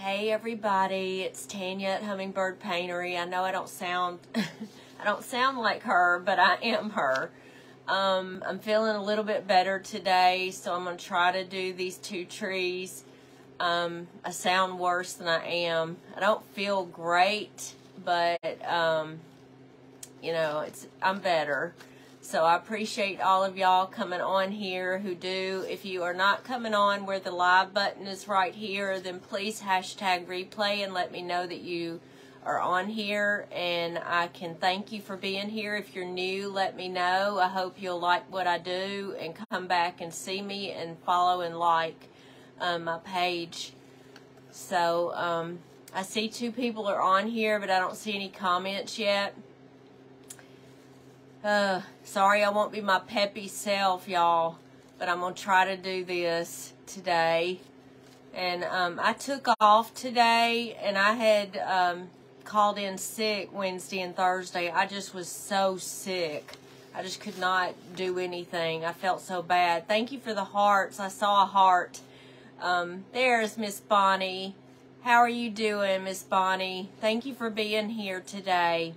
Hey everybody, it's Tanya at Hummingbird Paintery. I know I don't sound I don't sound like her, but I am her. I'm feeling a little bit better today, so I'm going to try to do these two trees. I sound worse than I am. I don't feel great, but you know, I'm better. So I appreciate all of y'all coming on here who do. If you are not coming on where the live button is right here, then please hashtag replay and let me know that you are on here. And I can thank you for being here. If you're new, let me know. I hope you'll like what I do and come back and see me and follow and like my page. So I see 2 people are on here, but I don't see any comments yet. Sorry I won't be my peppy self, y'all, but I'm going to try to do this today. And I took off today, and I had called in sick Wednesday and Thursday. I just was so sick. I just could not do anything. I felt so bad. Thank you for the hearts. I saw a heart. There's Miss Bonnie. How are you doing, Miss Bonnie? Thank you for being here today.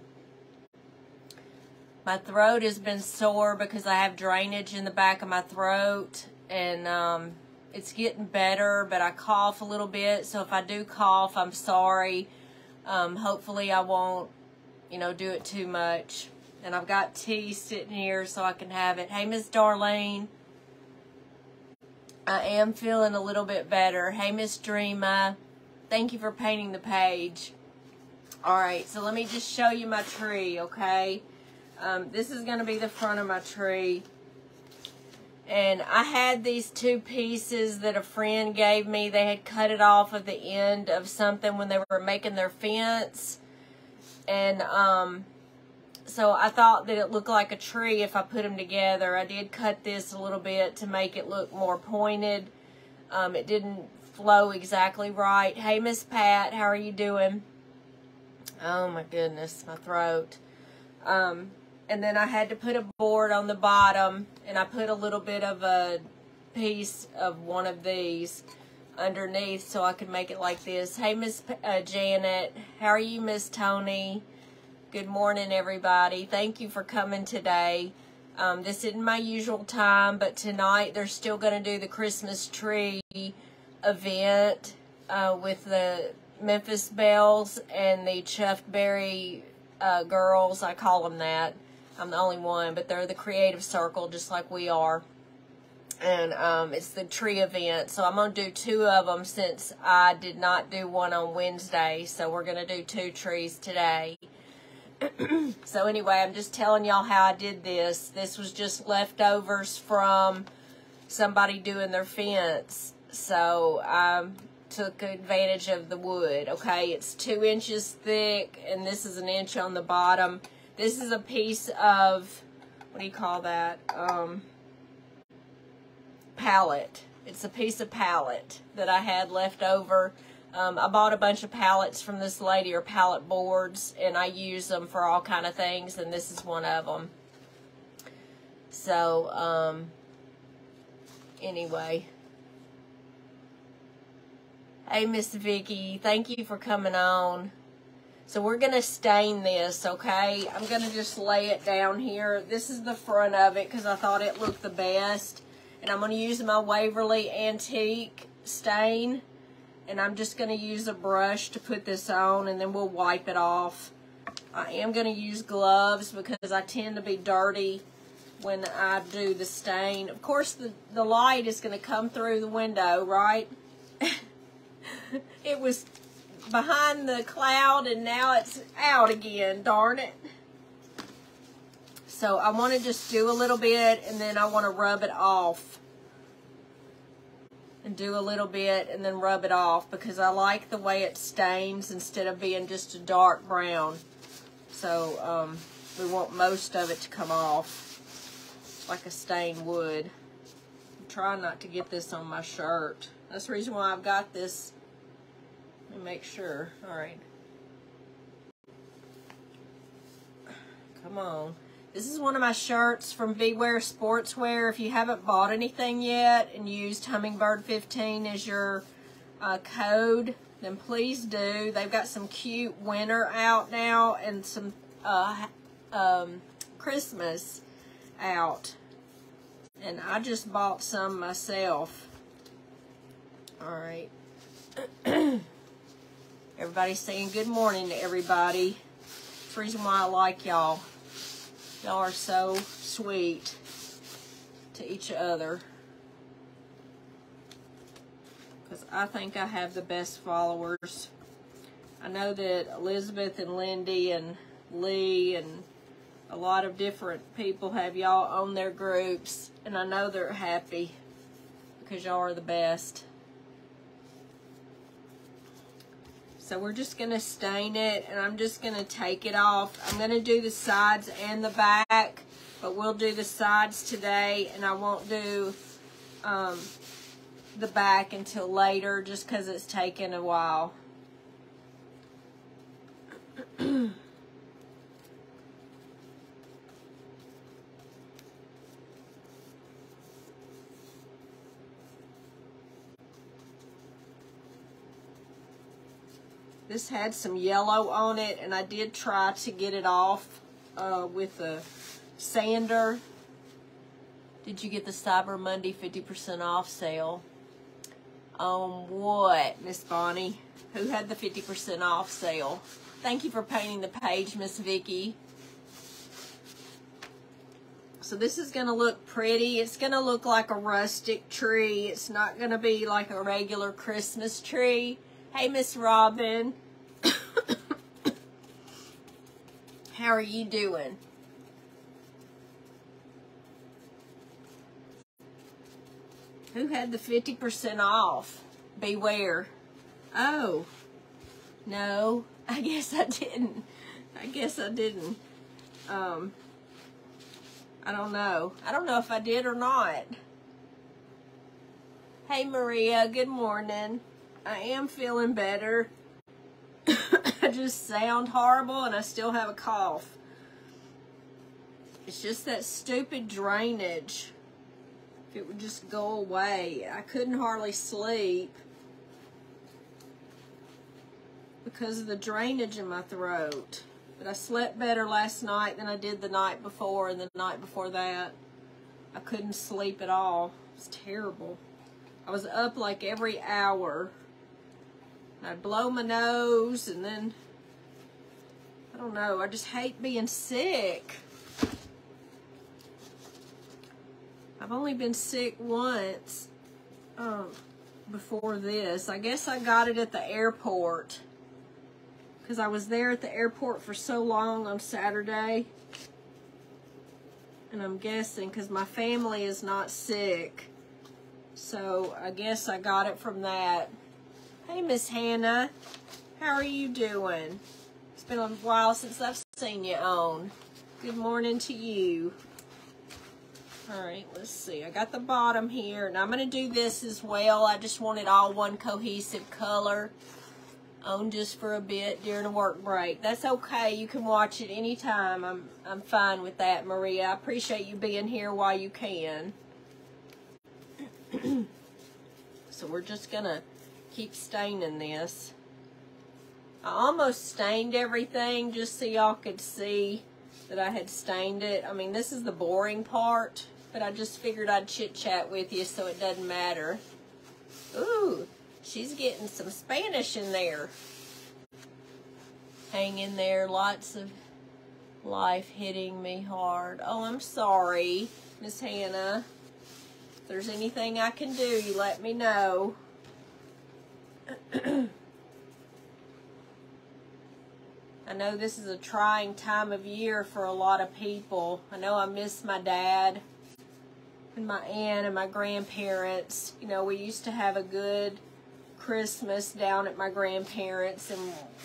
My throat has been sore because I have drainage in the back of my throat, and it's getting better, but I cough a little bit, so if I do cough, I'm sorry. Hopefully I won't, you know, do it too much. And I've got tea sitting here so I can have it. Hey, Miss Darlene. I am feeling a little bit better. Hey, Miss Dreama. Thank you for painting the page. All right, so let me just show you my tree, okay? This is going to be the front of my tree. And I had these 2 pieces that a friend gave me. They had cut it off of the end of something when they were making their fence. And so I thought that it looked like a tree if I put them together. I did cut this a little bit to make it look more pointed. It didn't flow exactly right. Hey, Miss Pat, how are you doing? Oh, my goodness, my throat. And then I had to put a board on the bottom, and I put a little bit of a piece of one of these underneath so I could make it like this. Hey, Miss Janet. How are you, Miss Tony? Good morning, everybody. Thank you for coming today. This isn't my usual time, but tonight they're still going to do the Christmas tree event with the Memphis Bells and the Chuffed Berry girls. I call them that. I'm the only one, but they're the creative circle just like we are. And it's the tree event. So I'm going to do 2 of them since I did not do one on Wednesday. So we're going to do 2 trees today. So anyway, I'm just telling y'all how I did this. This was just leftovers from somebody doing their fence. So I took advantage of the wood. Okay, it's 2 inches thick, and this is 1 inch on the bottom. This is a piece of, what do you call that? Pallet. It's a piece of pallet that I had left over. I bought a bunch of pallets from this lady, or pallet boards, and I use them for all kind of things, and this is one of them. So, anyway. Hey, Miss Vicky, thank you for coming on. So we're going to stain this, okay? I'm going to just lay it down here. This is the front of it because I thought it looked the best. And I'm going to use my Waverly Antique stain. And I'm just going to use a brush to put this on, and then we'll wipe it off. I am going to use gloves because I tend to be dirty when I do the stain. Of course, the light is going to come through the window, right? It was behind the cloud, and now it's out again, darn it. So I want to just do a little bit, and then I want to rub it off. And do a little bit, and then rub it off, because I like the way it stains instead of being just a dark brown. So we want most of it to come off, like a stain would. I'm trying not to get this on my shirt. That's the reason why I've got this. Let me make sure. All right. Come on. This is one of my shirts from Beware Sportswear. If you haven't bought anything yet and used Hummingbird 15 as your code, then please do. They've got some cute winter out now and some Christmas out. And I just bought some myself. Alright. Everybody's saying good morning to everybody. That's the reason why I like y'all. Y'all are so sweet to each other. Because I think I have the best followers. I know that Elizabeth and Lindy and Lee and a lot of different people have y'all on their groups. And I know they're happy because y'all are the best. So we're just going to stain it, and I'm just going to take it off. I'm going to do the sides and the back, but we'll do the sides today, and I won't do the back until later just because it's taken a while. This had some yellow on it, and I did try to get it off with a sander. Did you get the Cyber Monday 50% off sale? What, Miss Bonnie? Who had the 50% off sale? Thank you for painting the page, Miss Vicky. So this is going to look pretty. It's going to look like a rustic tree. It's not going to be like a regular Christmas tree. Hey, Miss Robin. How are you doing? Who had the 50% off? Beware. Oh. No. I guess I didn't. I didn't. I don't know. I don't know if I did or not. Hey, Maria. Good morning. I am feeling better. I just sound horrible and I still have a cough. It's just that stupid drainage. If it would just go away. I couldn't hardly sleep because of the drainage in my throat. But I slept better last night than I did the night before and the night before that. I couldn't sleep at all. It was terrible. I was up like every hour. I'd blow my nose and then, I don't know, I just hate being sick. I've only been sick once before this. I guess I got it at the airport because I was there at the airport for so long on Saturday. And I'm guessing because my family is not sick. So I guess I got it from that. Hey, Miss Hannah. How are you doing? It's been a while since I've seen you on. Good morning to you. Alright, let's see. I got the bottom here, and I'm going to do this as well. I just want it all one cohesive color on just for a bit during a work break. That's okay. You can watch it anytime. I'm fine with that, Maria. I appreciate you being here while you can. So we're just going to keep staining this. I almost stained everything just so y'all could see that I had stained it. I mean, this is the boring part, but I just figured I'd chit-chat with you so it doesn't matter. Ooh, she's getting some Spanish in there. Hang in there, lots of life hitting me hard. Oh, I'm sorry, Miss Hannah. If there's anything I can do, you let me know. I know this is a trying time of year for a lot of people. I know I miss my dad and my aunt and my grandparents. You know, we used to have a good Christmas down at my grandparents, and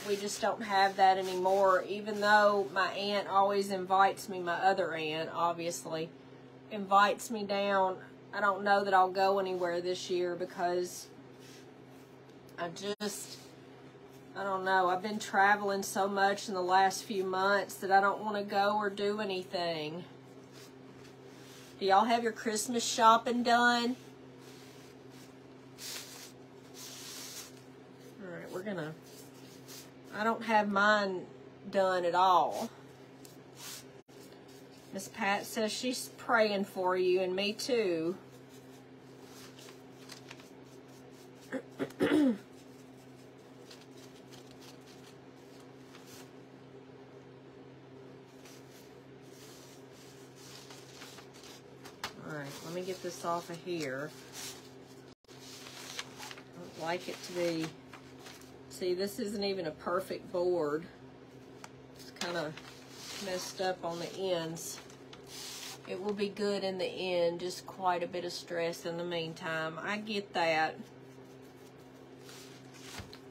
we just don't have that anymore, even though my aunt always invites me, my other aunt, obviously, invites me down. I don't know that I'll go anywhere this year because I don't know. I've been traveling so much in the last few months that I don't want to go or do anything. Do y'all have your Christmas shopping done? I don't have mine done at all. Miss Pat says she's praying for you, and me too. Alright, let me get this off of here. I don't like it to be... See, this isn't even a perfect board. It's kind of messed up on the ends. It will be good in the end, just quite a bit of stress in the meantime. I get that.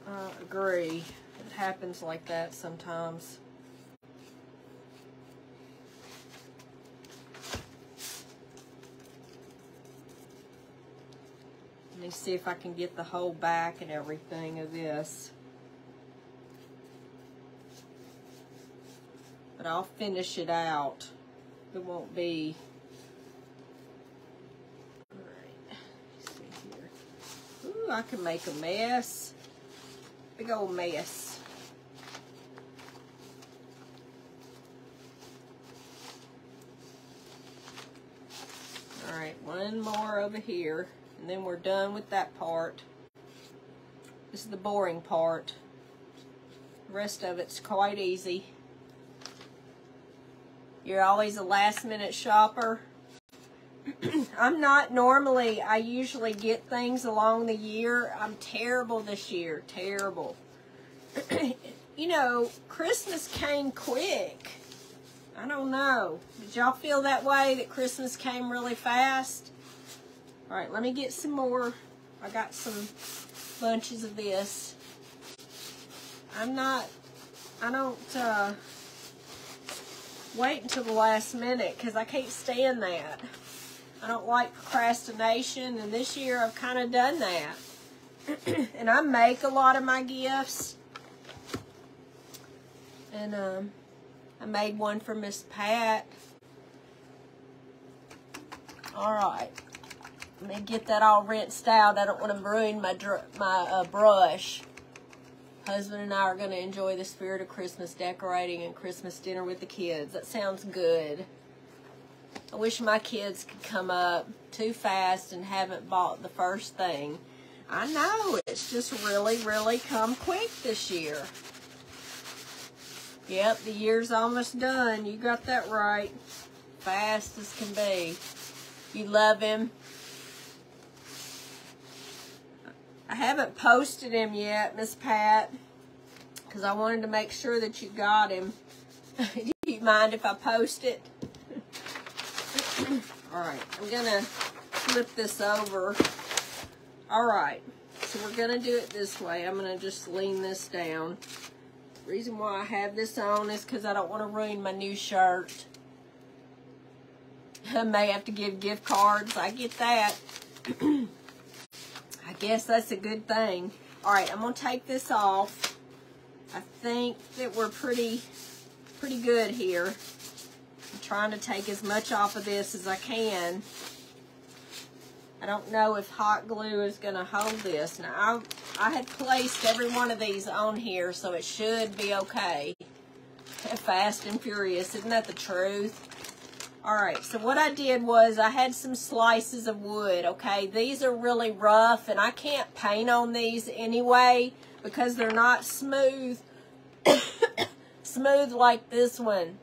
I agree. It happens like that sometimes. Let me see if I can get the whole back and everything of this. But I'll finish it out. It won't be... Alright, let's see here. Ooh, I can make a mess. Big old mess. Alright, one more over here. And then we're done with that part. This is the boring part. The rest of it's quite easy. You're always a last minute shopper. I'm not normally. I usually get things along the year. I'm terrible this year. Terrible. You know, Christmas came quick. I don't know. Did y'all feel that way, that Christmas came really fast? Alright, let me get some more. I got some bunches of this. I don't wait until the last minute, because I can't stand that. I don't like procrastination, and this year I've kind of done that. And I make a lot of my gifts. And I made one for Miss Pat. Alright. Let me get that all rinsed out. I don't want to ruin my brush. Husband and I are going to enjoy the spirit of Christmas decorating and Christmas dinner with the kids. That sounds good. I wish my kids could come up too fast and haven't bought the first thing. I know, it's just really, really come quick this year. Yep, the year's almost done. You got that right. Fast as can be. You love him. I haven't posted him yet, Miss Pat, because I wanted to make sure that you got him. Do you mind if I post it? Alright, I'm going to flip this over. Alright, so we're going to do it this way. I'm going to just lean this down. The reason why I have this on is because I don't want to ruin my new shirt. I may have to give gift cards. I get that. I guess that's a good thing. Alright, I'm going to take this off. I think that we're pretty good here. I'm trying to take as much off of this as I can. I don't know if hot glue is going to hold this. Now, I had placed every one of these on here, so it should be okay. Fast and furious. Isn't that the truth? Alright, so what I did was I had some slices of wood, okay? These are really rough, and I can't paint on these anyway because they're not smooth. Smooth like this one.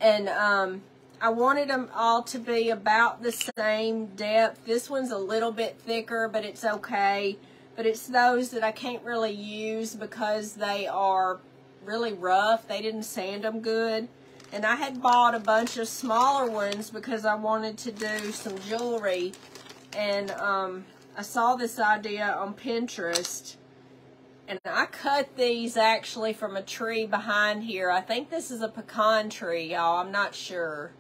And I wanted them all to be about the same depth. This one's a little bit thicker, but it's okay. But it's those that I can't really use because they are really rough. They didn't sand them good. And I had bought a bunch of smaller ones because I wanted to do some jewelry. And I saw this idea on Pinterest. And I cut these actually from a tree behind here. I think this is a pecan tree, y'all. I'm not sure.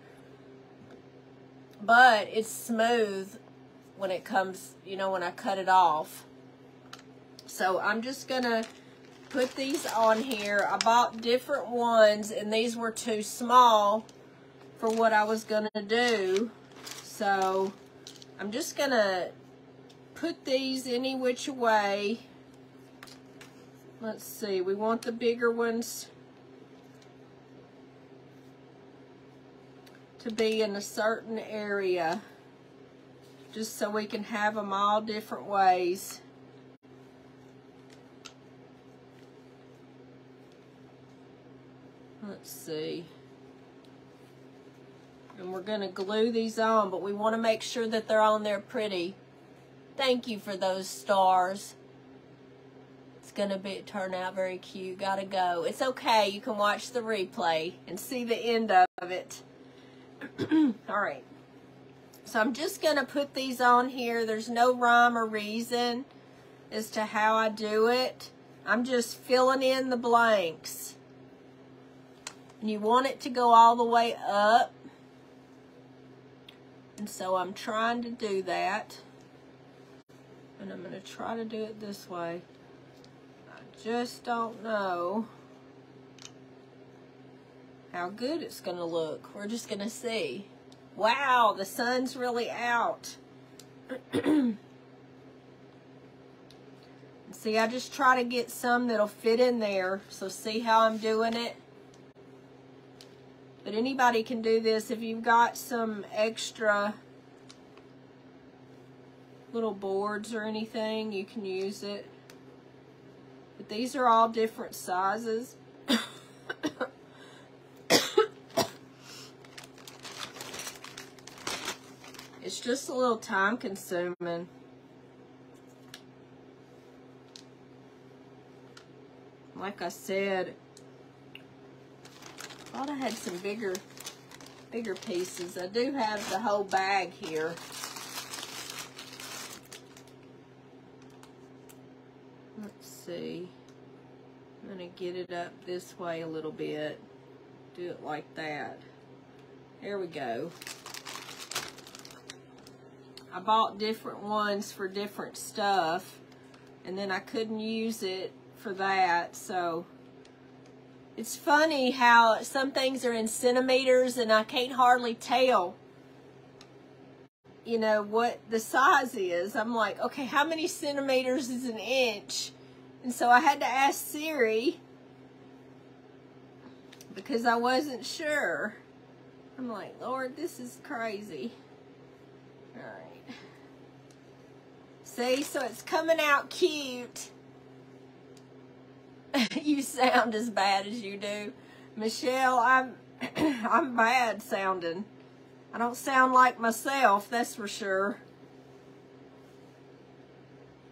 But it's smooth when it comes, you know, when I cut it off. So I'm just going to put these on here. I bought different ones, and these were too small for what I was going to do. So I'm just going to put these any which way Let's see, we want the bigger ones to be in a certain area, just so we can have them all different ways. Let's see. And we're going to glue these on, but we want to make sure that they're on there pretty. Thank you for those stars. It's going to turn out very cute. Gotta go. It's okay. You can watch the replay and see the end of it. All right. So I'm just going to put these on here. There's no rhyme or reason as to how I do it. I'm just filling in the blanks. And you want it to go all the way up. And so I'm trying to do that. And I'm going to try to do it this way. I just don't know how good it's going to look. We're just going to see. Wow, the sun's really out. See, I just try to get some that'll fit in there. So see how I'm doing it? But anybody can do this. If you've got some extra little boards or anything, you can use it. But these are all different sizes. It's just a little time consuming. Like I said, I thought I had some bigger pieces. I do have the whole bag here. Let's see. I'm going to get it up this way a little bit. Do it like that. There we go. I bought different ones for different stuff, and then I couldn't use it for that, so it's funny how some things are in centimeters and I can't hardly tell, you know, what the size is. I'm like, okay, how many centimeters is an inch? And so I had to ask Siri because I wasn't sure. I'm like, Lord, this is crazy. All right. See, so it's coming out cute. You sound as bad as you do. Michelle, I'm bad sounding. I don't sound like myself, that's for sure.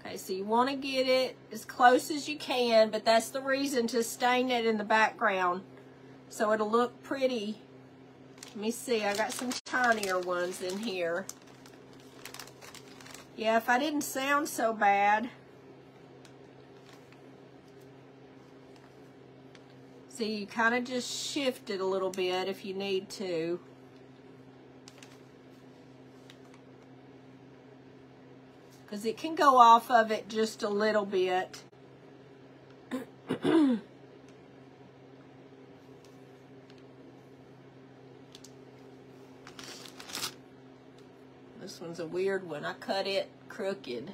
Okay, so you want to get it as close as you can, but that's the reason to stain it in the background, so it'll look pretty. Let me see, I got some tinier ones in here. Yeah, if I didn't sound so bad. See, you kind of just shift it a little bit if you need to. Because it can go off of it just a little bit. This one's a weird one. I cut it crooked.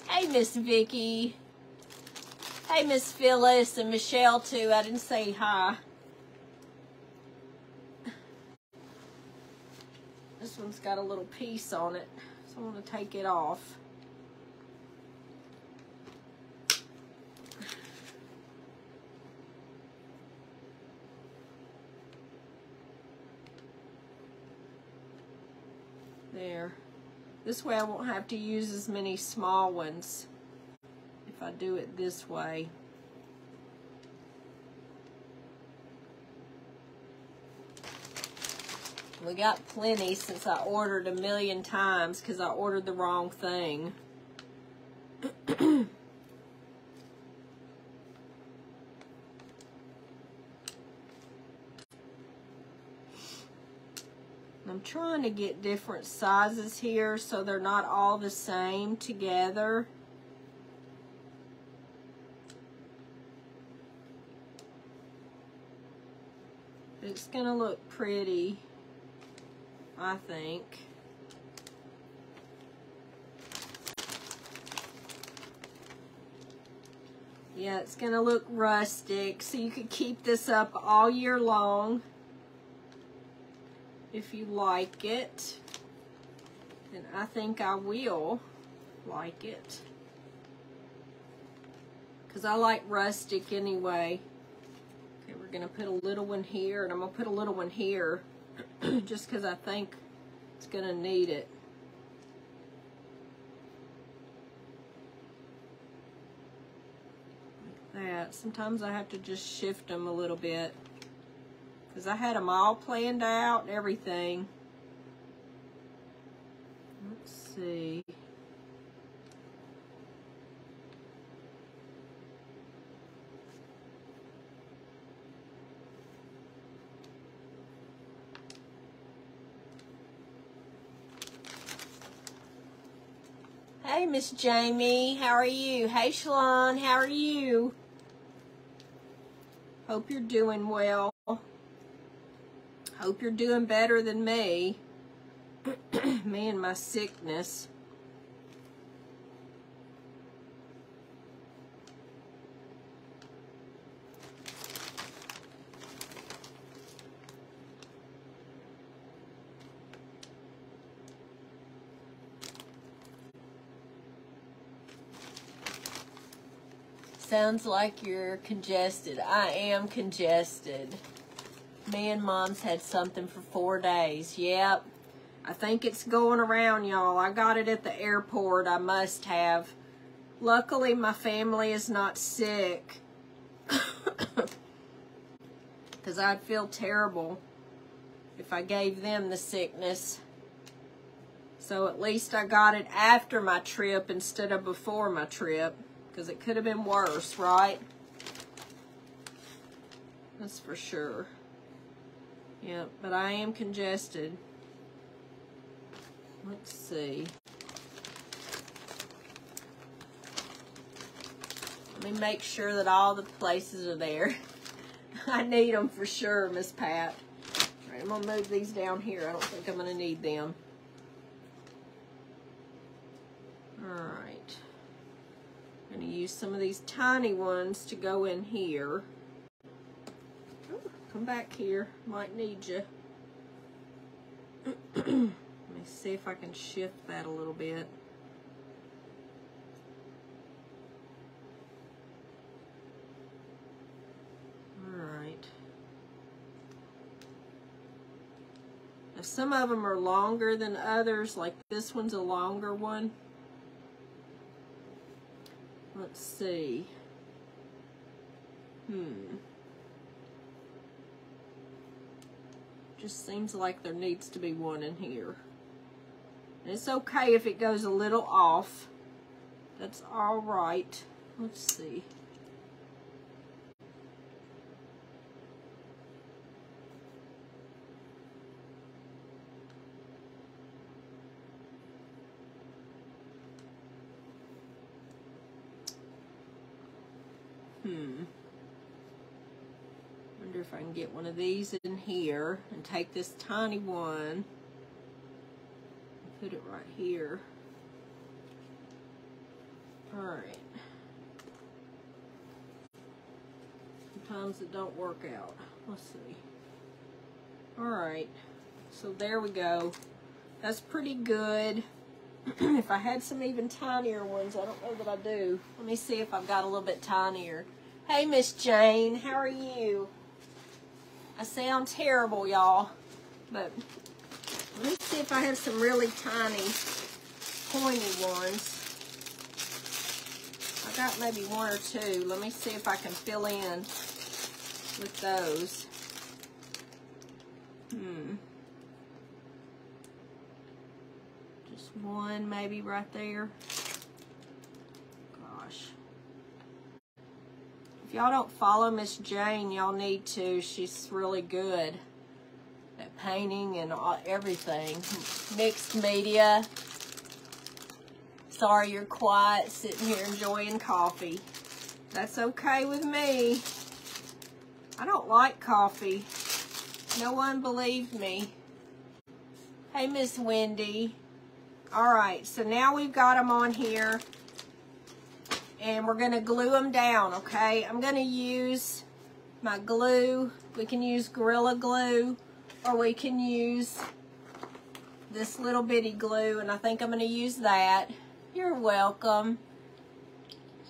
Hey, Miss Vicky. Hey, Miss Phyllis and Michelle, too. I didn't say hi. This one's got a little piece on it, so I'm going to take it off. There. This way I won't have to use as many small ones if I do it this way. We got plenty since I ordered a million times because I ordered the wrong thing. I'm trying to get different sizes here so they're not all the same together. It's gonna look pretty, I think. Yeah, it's going to look rustic, so you could keep this up all year long if you like it. And I think I will like it, because I like rustic anyway. Okay, we're going to put a little one here, and I'm going to put a little one here just because I think it's going to need it. That. Sometimes I have to just shift them a little bit because I had them all planned out and everything. Let's see. Hey, Miss Jamie, how are you? Hey, Shalon, how are you? Hope you're doing well. Hope you're doing better than me. Me and my sickness. Sounds like you're congested. I am congested. Me and Mom's had something for 4 days. Yep. I think it's going around, y'all. I got it at the airport. I must have. Luckily, my family is not sick. Because I'd feel terrible if I gave them the sickness. So at least I got it after my trip instead of before my trip. Because it could have been worse, right? That's for sure. Yep, but I am congested. Let's see. Let me make sure that all the places are there. I need them for sure, Miss Pat. All right, I'm going to move these down here. I don't think I'm going to need them. All right. I'm going to use some of these tiny ones to go in here. Ooh, come back here. Might need you. Let me see if I can shift that a little bit. Alright. Now some of them are longer than others, like this one's a longer one. Let's see. Just seems like there needs to be one in here. And it's okay if it goes a little off. That's all right. Let's see. Wonder if I can get one of these in here and take this tiny one and put it right here. Alright. Sometimes it don't work out. Let's see. Alright. So there we go. That's pretty good. If I had some even tinier ones, I don't know that I do. Let me see if I've got a little bit tinier. Hey, Miss Jane, how are you? I sound terrible, y'all, but let me see if I have some really tiny, pointy ones. I got maybe one or two. Let me see if I can fill in with those. Just one maybe right there. Gosh. If y'all don't follow Miss Jane, y'all need to. She's really good at painting and everything. Mixed media. Sorry you're quiet, sitting here enjoying coffee. That's okay with me. I don't like coffee. No one believed me. Hey, Miss Wendy. All right, so now we've got them on here. and we're going to glue them down, okay? I'm going to use my glue. We can use Gorilla Glue, or we can use this little bitty glue, and I think I'm going to use that. You're welcome.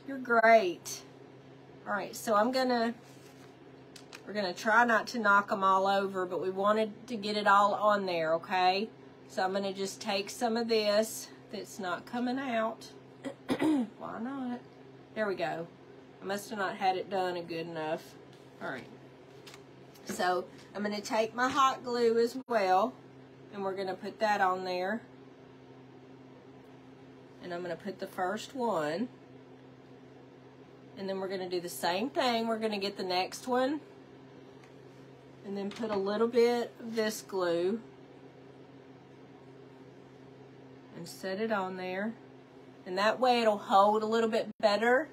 You're great. All right, so we're going to try not to knock them all over, but we wanted to get it all on there, okay? So I'm going to just take some of this that's not coming out. Why not? There we go. I must have not had it done good enough. All right. So I'm going to take my hot glue as well, and we're going to put that on there. And I'm going to put the first one. And then we're going to do the same thing. We're going to get the next one. And then put a little bit of this glue. And set it on there. And that way it'll hold a little bit better.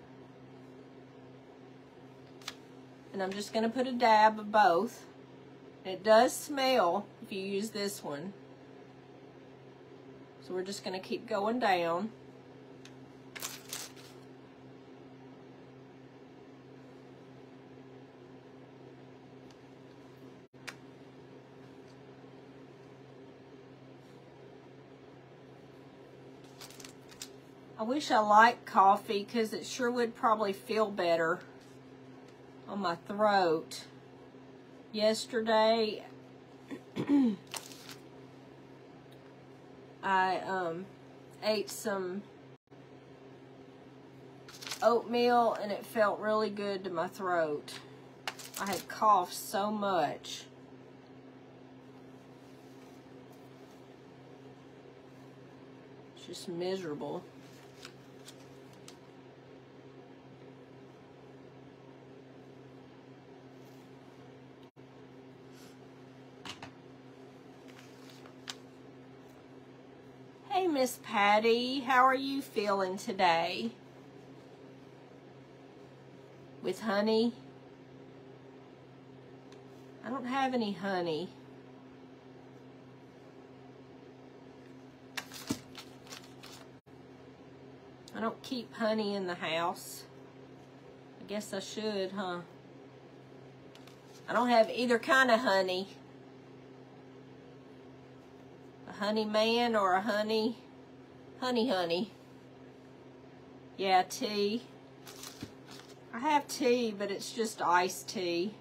And I'm just going to put a dab of both. And it does smell if you use this one. So we're just going to keep going down. I wish I liked coffee because it sure would probably feel better on my throat. Yesterday, I ate some oatmeal and it felt really good to my throat. I had coughed so much. It's just miserable. Hey, Miss Patty, how are you feeling today? With honey? I don't have any honey. I don't keep honey in the house. I guess I should, huh? I don't have either kind of honey. Honey man or a honey. Yeah, tea. I have tea, but it's just iced tea.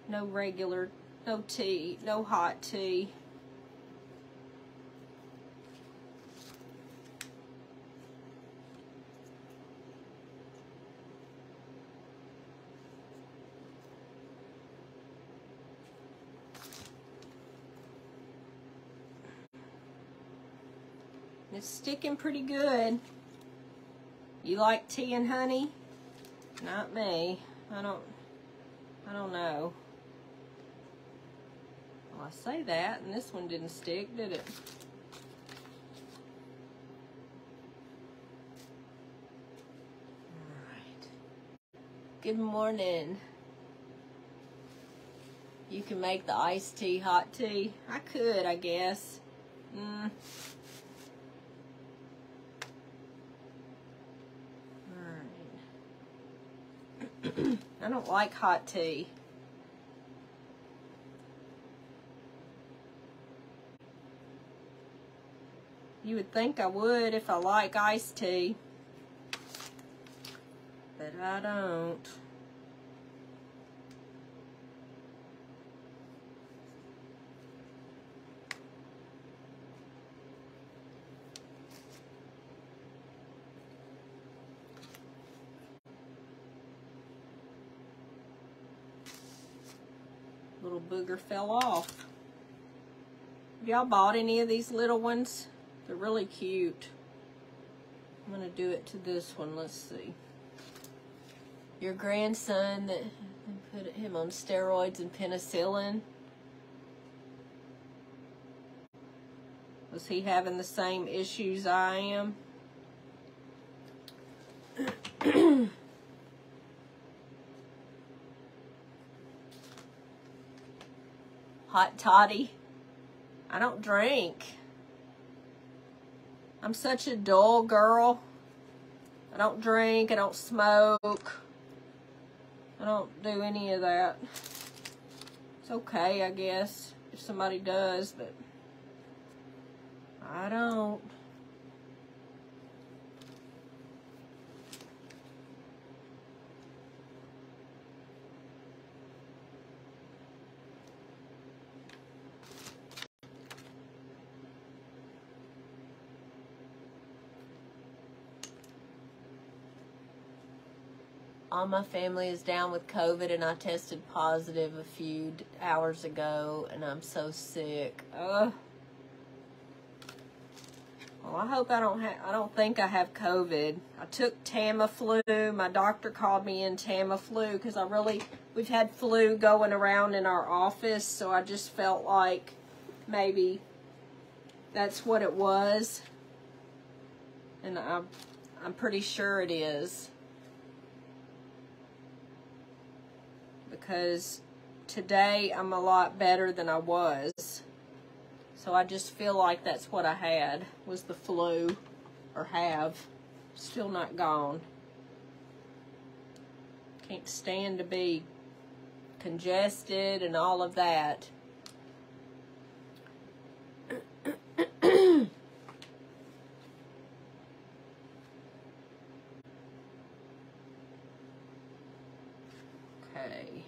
No regular, no tea, no hot tea. It's sticking pretty good. You like tea and honey? Not me. I don't know. Well, I say that, and this one didn't stick, did it? All right. Good morning. You can make the iced tea hot tea. I could, I guess. I don't like hot tea. You would think I would if I like iced tea, but I don't. Little booger fell off. Have y'all bought any of these little ones? They're really cute. I'm gonna do it to this one. Let's see. Your grandson that put him on steroids and penicillin. Was he having the same issues I am? Hot toddy. I don't drink. I'm such a dull girl. I don't drink, I don't smoke. I don't do any of that. It's okay, I guess, if somebody does, but I don't. All my family is down with COVID, and I tested positive a few hours ago, and I'm so sick. Ugh. Well, I hope I don't think I have COVID. I took Tamiflu. My doctor called me in Tamiflu because we've had flu going around in our office, so I just felt like maybe that's what it was. And I'm pretty sure it is. Because today I'm a lot better than I was. So I just feel like that's what I had, was the flu, or have. Still not gone. Can't stand to be congested and all of that. Okay.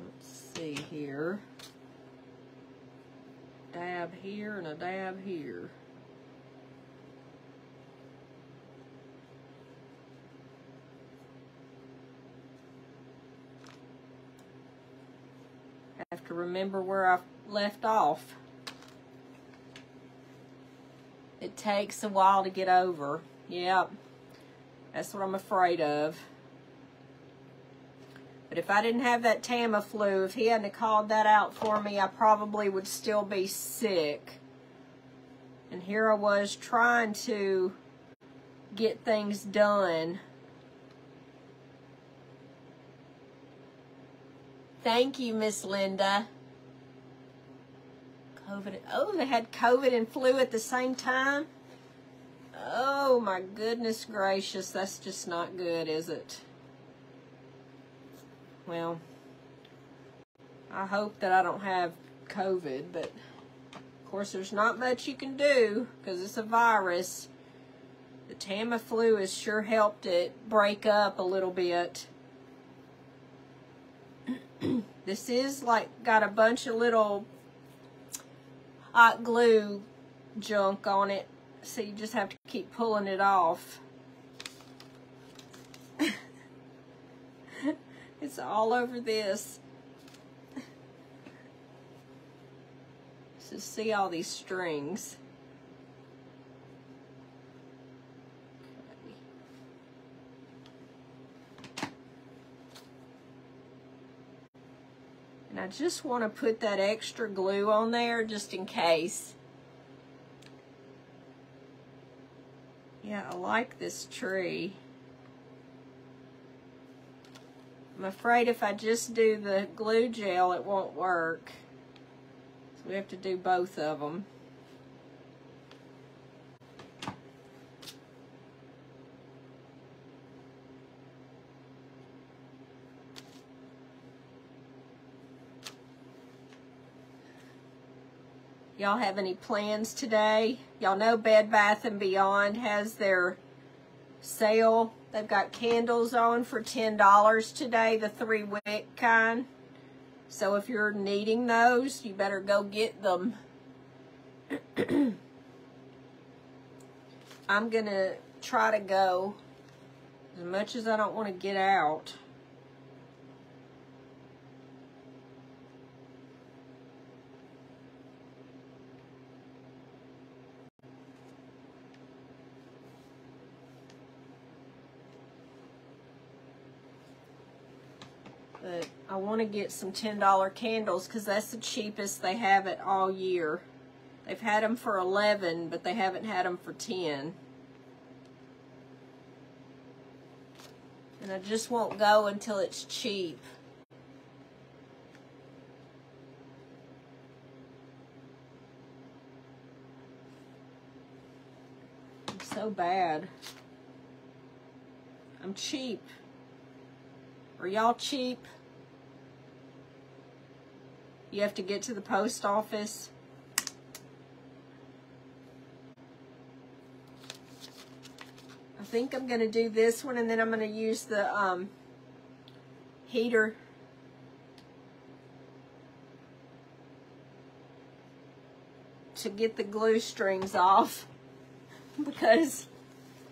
Let's see here. Dab here and a dab here. I have to remember where I left off. It takes a while to get over. Yep. That's what I'm afraid of. But if I didn't have that Tamiflu, if he hadn't called that out for me, I probably would still be sick. And here I was trying to get things done. Thank you, Miss Linda. COVID. Oh, they had COVID and flu at the same time? Oh, my goodness gracious. That's just not good, is it? Well, I hope that I don't have COVID, but of course there's not much you can do because it's a virus. The Tamiflu has sure helped it break up a little bit. This is like got a bunch of little hot glue junk on it, so you just have to keep pulling it off. It's all over this. So see all these strings. Okay. And I just want to put that extra glue on there just in case. Yeah, I like this tree. I'm afraid if I just do the glue gel, it won't work. So we have to do both of them. Y'all have any plans today? Y'all know Bed Bath & Beyond has their sale. They've got candles on for $10 today, the 3-wick kind. So if you're needing those, you better go get them. I'm going to try to go as much as I don't want to get out. But I want to get some $10 candles because that's the cheapest they have it all year. They've had them for $11, but they haven't had them for $10. And I just won't go until it's cheap. so bad. I'm cheap. Are y'all cheap? You have to get to the post office. I think I'm going to do this one, and then I'm going to use the heater to get the glue strings off, because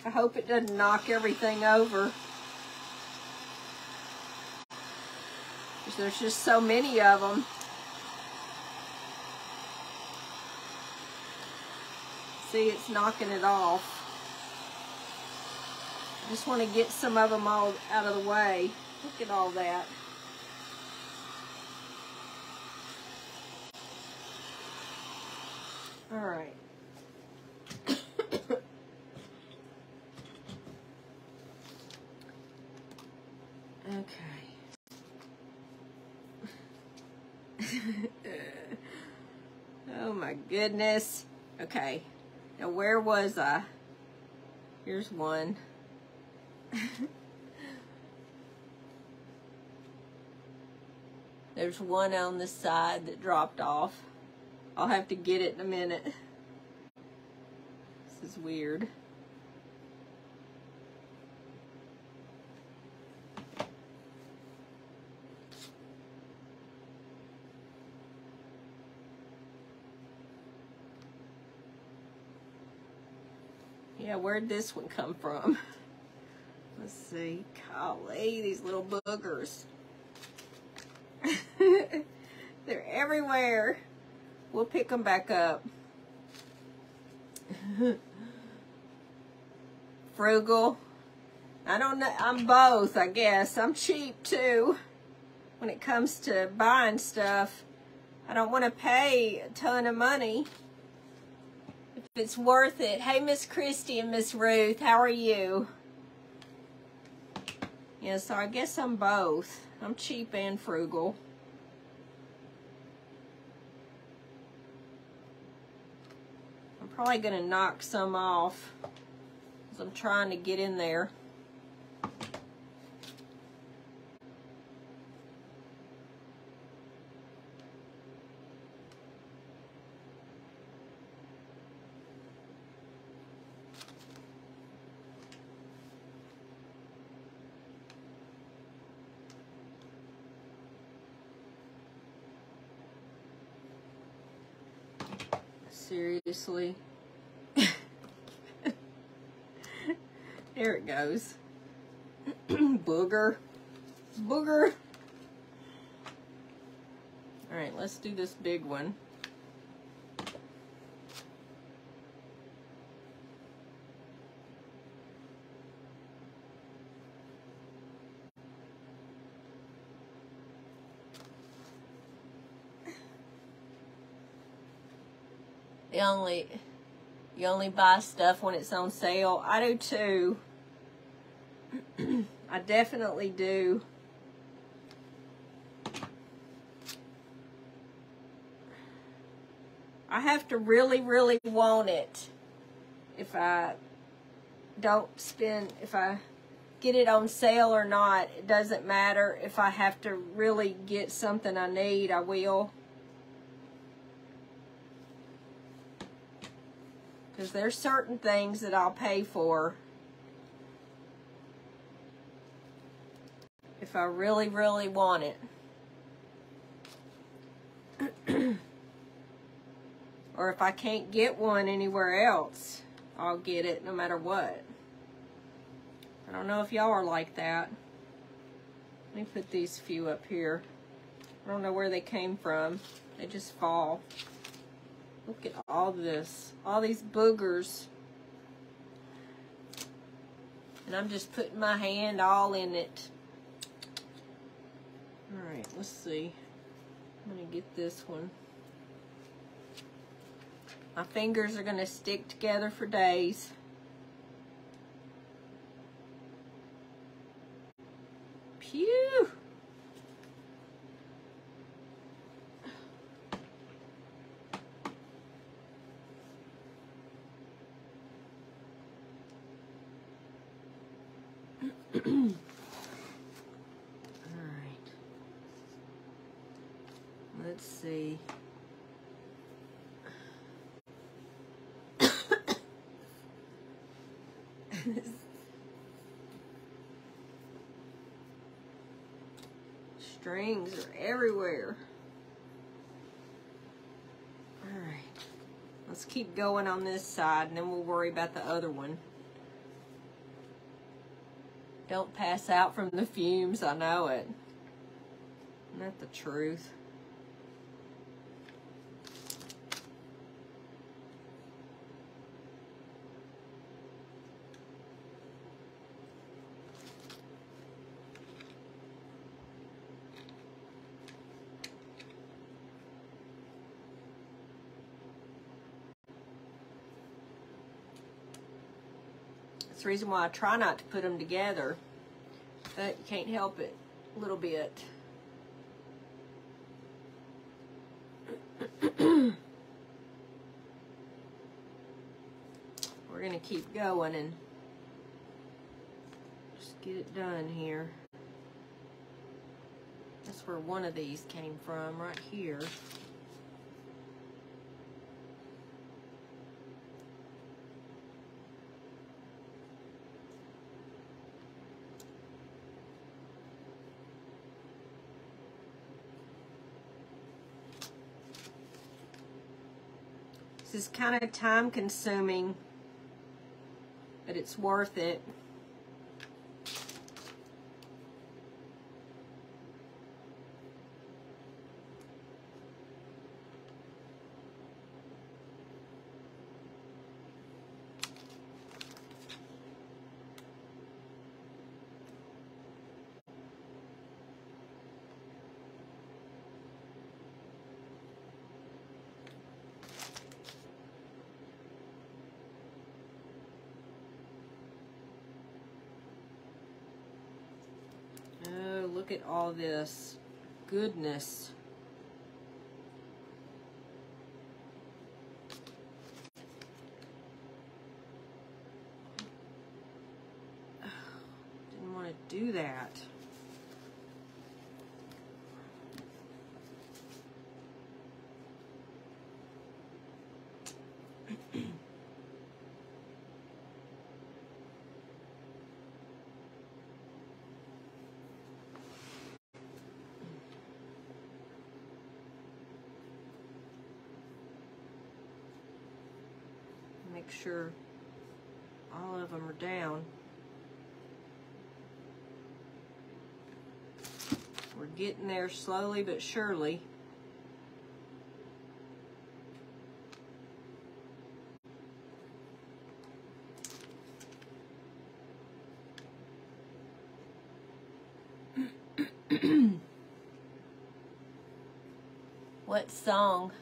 I hope it doesn't knock everything over. Because there's just so many of them. See, it's knocking it off. I just want to get some of them all out of the way. Look at all that. All right. Okay. Oh my goodness. Okay. Now where was I? Here's one. There's one on the side that dropped off. I'll have to get it in a minute. This is weird. Yeah, where'd this one come from? Let's see. Golly, these little boogers. They're everywhere. We'll pick them back up. Frugal. I don't know. I'm both, I guess. I'm cheap too. When it comes to buying stuff, I don't want to pay a ton of money if it's worth it. Hey, Miss Christy and Miss Ruth, how are you? Yeah, so I guess I'm both. I'm cheap and frugal. I'm probably going to knock some off because I'm trying to get in there. Seriously. There it goes. Booger. Booger. All right, let's do this big one. You only buy stuff when it's on sale. I do too. I definitely do. I have to really, really want it. If I get it on sale or not, it doesn't matter. If I have to really get something I need, I will. Because there's certain things that I'll pay for if I really, really want it. Or if I can't get one anywhere else, I'll get it no matter what. I don't know if y'all are like that. Let me put these few up here. I don't know where they came from. They just fall. Look at all this. All these boogers. And I'm just putting my hand all in it. Alright, let's see. I'm going to get this one. My fingers are going to stick together for days. Phew! Alright. Let's see. Strings are everywhere. Alright. Let's keep going on this side and then we'll worry about the other one. Don't pass out from the fumes, I know it. Isn't that the truth? That's the reason why I try not to put them together, but you can't help it a little bit. We're going to keep going and just get it done here. That's where one of these came from, right here. This is kind of time consuming, but it's worth it. Oh, look at all this goodness. Didn't want to do that. Make sure all of them are down. We're getting there slowly but surely. What song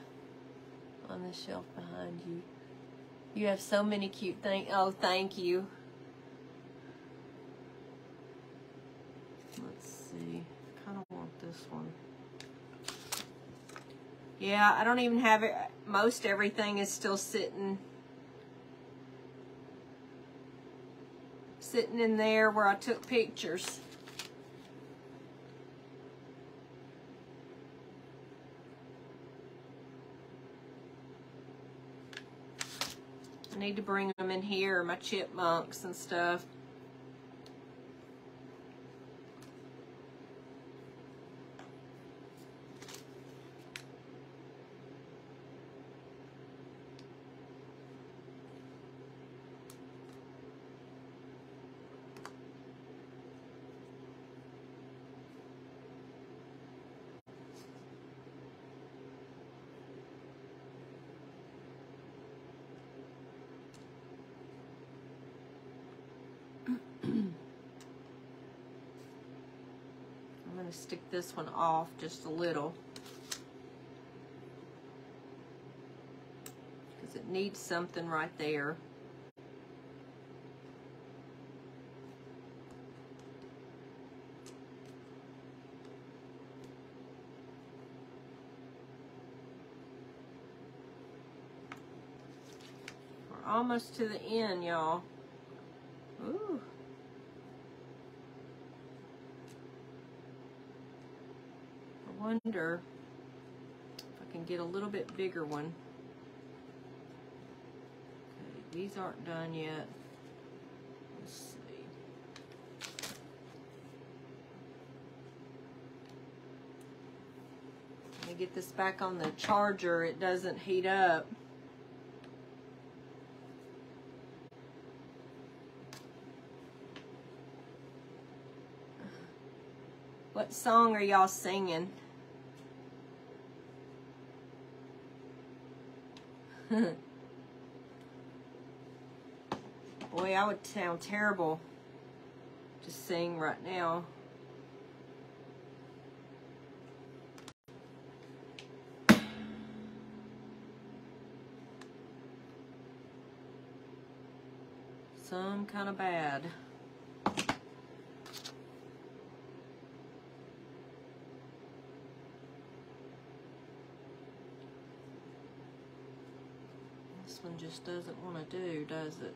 on the shelf behind you? You have so many cute things. Oh, thank you. Let's see. I kind of want this one. Yeah, I don't even have it. Most everything is still sitting in there where I took pictures. I need to bring them in here, my chipmunks and stuff. I'm going to stick this one off just a little because it needs something right there. We're almost to the end, y'all. Ooh. wonder if I can get a little bit bigger one. Okay, these aren't done yet. Let's see. Let me get this back on the charger. It doesn't heat up. What song are y'all singing? Boy, I would sound terrible to sing right now. Some kind of bad. This one just doesn't want to do, does it?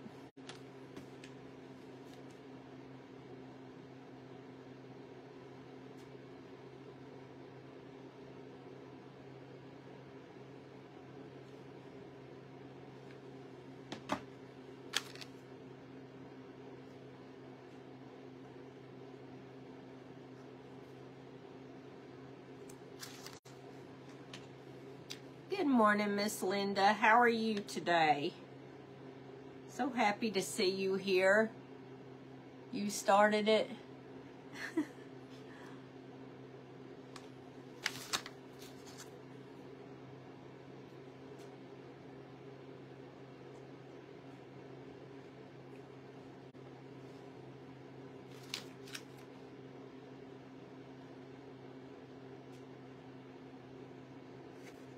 Good morning, Miss Linda. How are you today? So happy to see you here. You started it.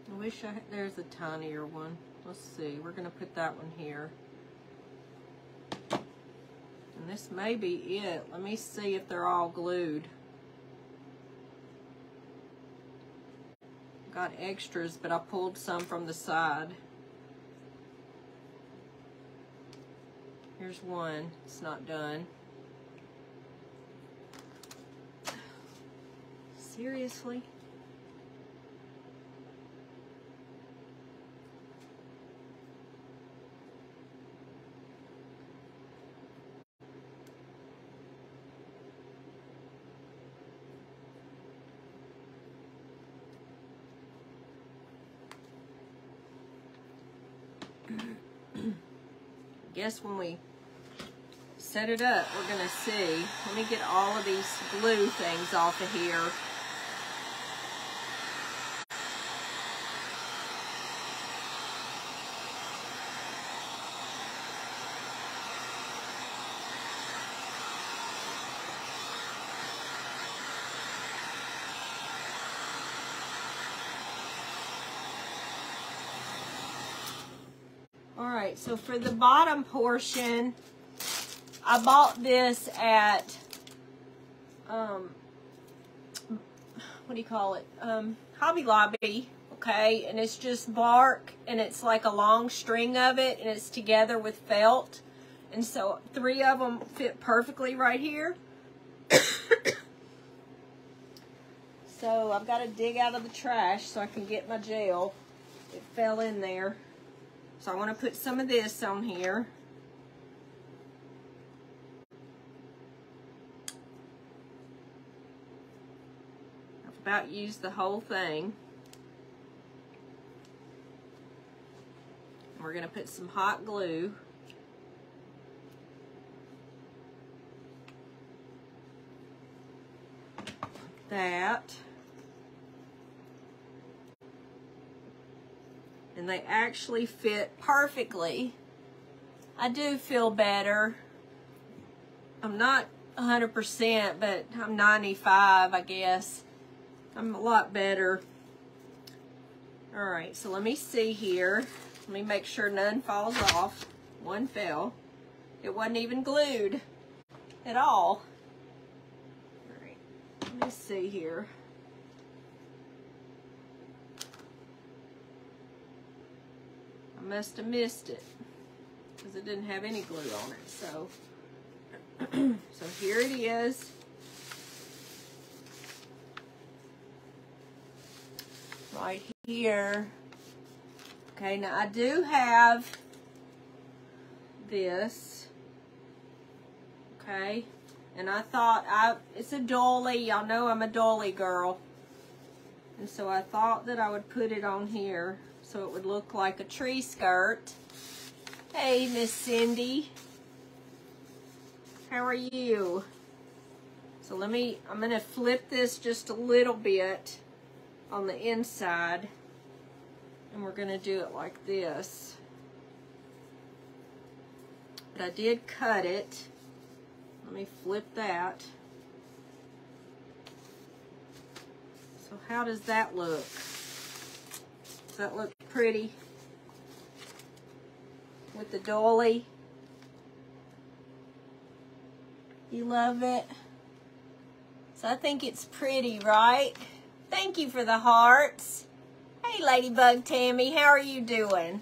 I wish there's a tinier one. Let's see, we're gonna put that one here. And this may be it. Let me see if they're all glued. Got extras, but I pulled some from the side. Here's one, it's not done. Seriously? Guess when we set it up, we're gonna see. Let me get all of these glue things off of here. Alright, so for the bottom portion, I bought this at, what do you call it, Hobby Lobby, okay, and it's just bark, and it's like a long string of it, and it's together with felt, and so 3 of them fit perfectly right here. So I've got to dig out of the trash so I can get my gel. It fell in there. So I want to put some of this on here. I've about used the whole thing. We're going to put some hot glue. Like that. And they actually fit perfectly. I do feel better. I'm not 100%, but I'm 95, I guess. I'm a lot better. All right, so let me see here. Let me make sure none falls off. One fell. It wasn't even glued at all. All right, let me see here. I must have missed it because it didn't have any glue on it. So, so here it is. right here. Okay, now I do have this. Okay, and I thought it's a dolly. Y'all know I'm a dolly girl. And so I thought that I would put it on here so it would look like a tree skirt. Hey, Miss Cindy. How are you? So I'm going to flip this just a little bit on the inside. And we're going to do it like this. But I did cut it. Let me flip that. So how does that look? Does that look pretty? With the dolly? You love it? So I think it's pretty, right? Thank you for the hearts. Hey, Ladybug Tammy, how are you doing?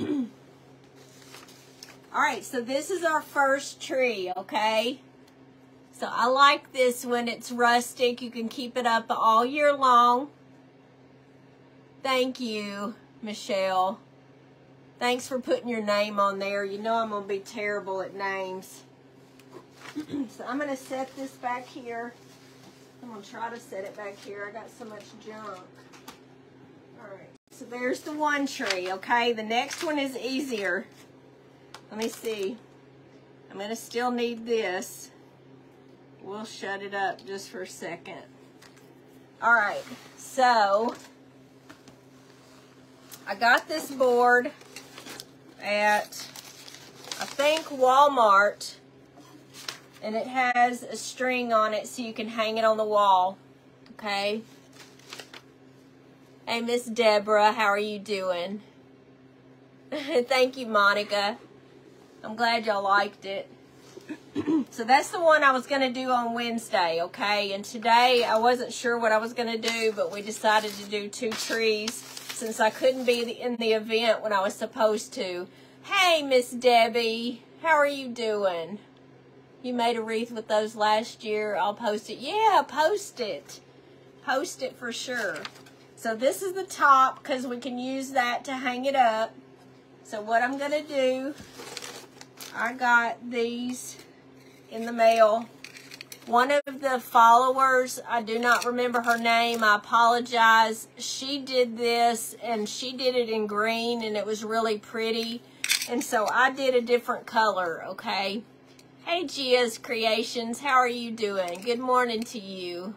All right, so this is our first tree, okay? So I like this when it's rustic. You can keep it up all year long. Thank you, Michelle. Thanks for putting your name on there. You know I'm going to be terrible at names. So I'm going to set this back here. I'm going to try to set it back here. I got so much junk. All right, so there's the one tree, okay? The next one is easier. Let me see. I'm going to still need this. We'll shut it up just for a second. All right, so I got this board at, I think, Walmart, and it has a string on it so you can hang it on the wall, okay? Hey, Miss Deborah, how are you doing? Thank you, Monica. I'm glad y'all liked it. So that's the one I was going to do on Wednesday, okay? And today I wasn't sure what I was going to do, but we decided to do 2 trees since I couldn't be in the event when I was supposed to. Hey, Miss Debbie, how are you doing? You made a wreath with those last year. I'll post it. Yeah, post it. Post it for sure. So this is the top because we can use that to hang it up. So what I'm going to do, I got these in the mail. One of the followers, I do not remember her name, I apologize. She did this and she did it in green and it was really pretty. And so I did a different color, okay? Hey, Gia's Creations, how are you doing? Good morning to you.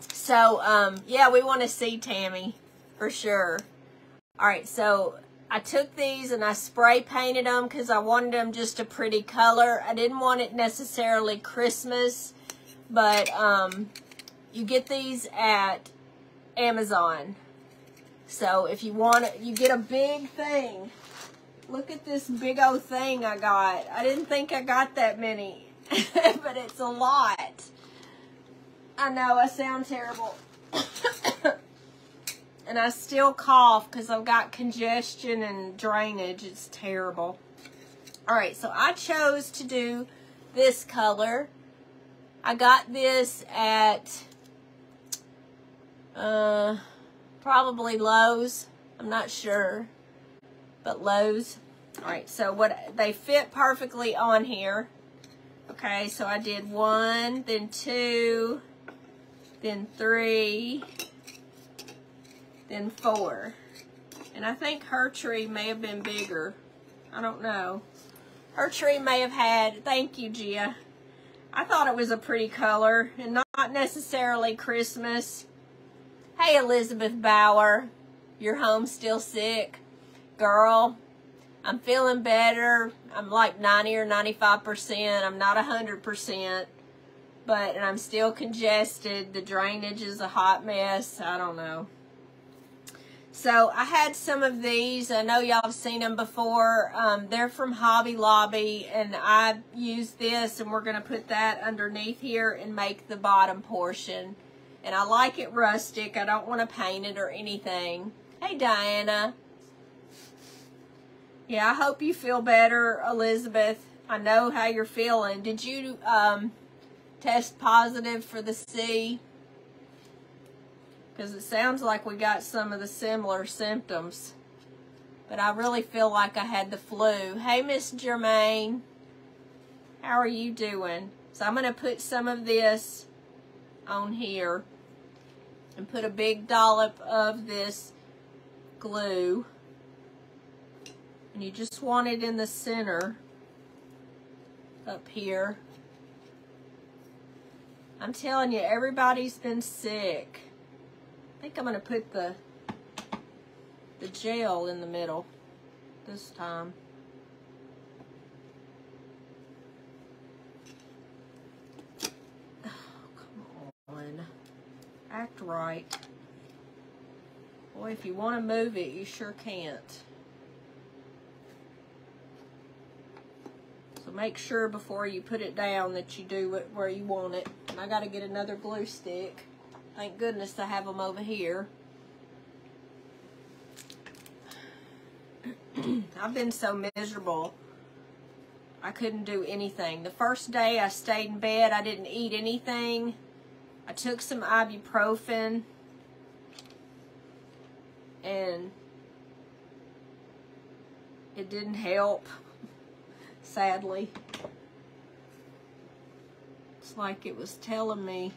So, yeah, we want to see Tammy for sure. All right, so I took these and I spray painted them because I wanted them just a pretty color. I didn't want it necessarily Christmas, but you get these at Amazon. So if you want it, you get a big thing. Look at this big old thing I got. I didn't think I got that many, but it's a lot. I know I sound terrible. And I still cough because I've got congestion and drainage. It's terrible. All right, so I chose to do this color. I got this at probably Lowe's. I'm not sure, but Lowe's. All right, so they fit perfectly on here. Okay, so I did 1, then 2, then 3. Then 4. And I think her tree may have been bigger. I don't know. Her tree may have had, thank you, Gia. I thought it was a pretty color and not necessarily Christmas. Hey, Elizabeth Bauer, you're home still sick? Girl, I'm feeling better. I'm like 90 or 95%. I'm not 100%. And I'm still congested. The drainage is a hot mess. I don't know. So I had some of these. I know y'all have seen them before. They're from Hobby Lobby, and I used this, and we're going to put that underneath here and make the bottom portion. And I like it rustic. I don't want to paint it or anything. Hey, Diana. Yeah, I hope you feel better, Elizabeth. I know how you're feeling. Did you test positive for the C? because it sounds like we got some of the similar symptoms. But I really feel like I had the flu. Hey, Miss Germaine. How are you doing? So I'm going to put some of this on here and put a big dollop of this glue. And you just want it in the center up here. I'm telling you, everybody's been sick. I think I'm going to put the gel in the middle this time. Oh, come on. Act right. Boy, if you want to move it, you sure can't. So make sure before you put it down that you do it where you want it. And I got to get another glue stick. Thank goodness I have them over here. I've been so miserable. I couldn't do anything. The first day I stayed in bed, I didn't eat anything. I took some ibuprofen. And it didn't help, sadly. It's like it was telling me